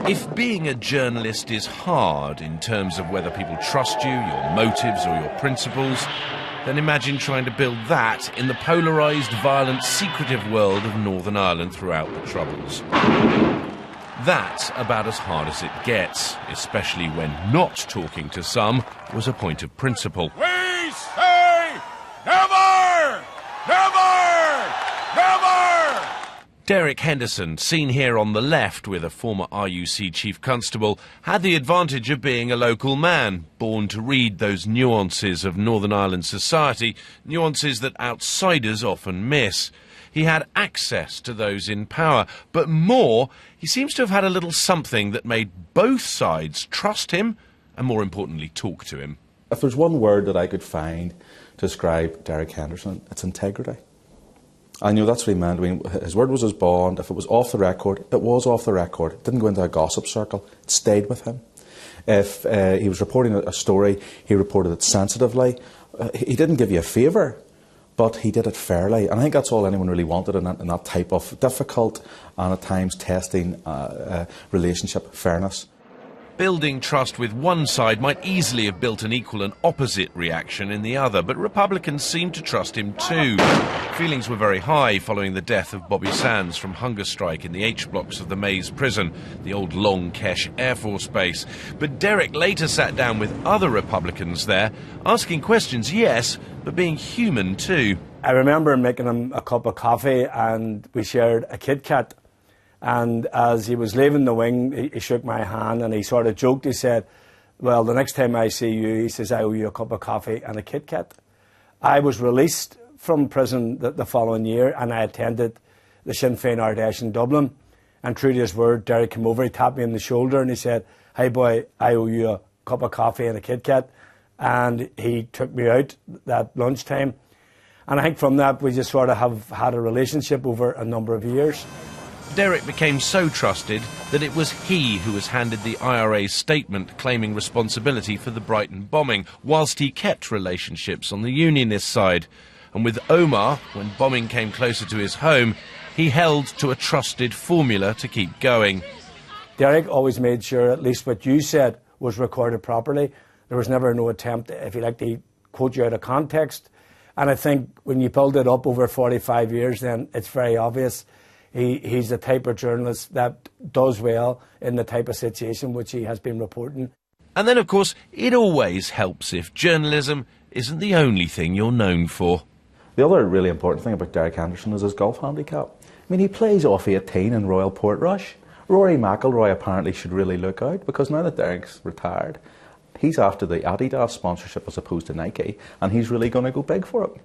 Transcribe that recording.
If being a journalist is hard in terms of whether people trust you, your motives or your principles, then imagine trying to build that in the polarised, violent, secretive world of Northern Ireland throughout the Troubles. That's about as hard as it gets, especially when not talking to some was a point of principle. We say never! Never! Never! Deric Henderson, seen here on the left with a former RUC Chief Constable, had the advantage of being a local man, born to read those nuances of Northern Ireland society, nuances that outsiders often miss. He had access to those in power, but more, he seems to have had a little something that made both sides trust him and, more importantly, talk to him. If there's one word that I could find to describe Deric Henderson, it's integrity. And that's what he meant. I mean, his word was his bond. If it was off the record, it was off the record. It didn't go into a gossip circle. It stayed with him. If he was reporting a story, he reported it sensitively. He didn't give you a favour, but he did it fairly. And I think that's all anyone really wanted in that type of difficult and at times testing relationship, fairness. Building trust with one side might easily have built an equal and opposite reaction in the other, but Republicans seemed to trust him too. Feelings were very high following the death of Bobby Sands from hunger strike in the H-blocks of the Maze prison, the old Long Kesh Air Force Base. But Deric later sat down with other Republicans there, asking questions, yes, but being human too. I remember making him a cup of coffee and we shared a Kit Kat. And as he was leaving the wing, he shook my hand and he sort of joked. He said, well, the next time I see you, he says, I owe you a cup of coffee and a Kit Kat. I was released from prison the following year and I attended the Sinn Féin Ardèche in Dublin. And true to his word, Deric came over, he tapped me on the shoulder and he said, hey boy, I owe you a cup of coffee and a Kit Kat. And he took me out that lunchtime. And I think from that we just sort of have had a relationship over a number of years. Deric became so trusted that it was he who was handed the IRA's statement claiming responsibility for the Brighton bombing, whilst he kept relationships on the unionist side. And with Omar, when bombing came closer to his home, he held to a trusted formula to keep going. Deric always made sure at least what you said was recorded properly. There was never no attempt, if you like, to quote you out of context. And I think when you build it up over 45 years, then it's very obvious. He's the type of journalist that does well in the type of situation which he has been reporting. And then, of course, it always helps if journalism isn't the only thing you're known for. The other really important thing about Deric Henderson is his golf handicap. I mean, he plays off 18 in Royal Portrush. Rory McIlroy apparently should really look out, because now that Deric's retired, he's after the Adidas sponsorship as opposed to Nike, and he's really going to go big for it.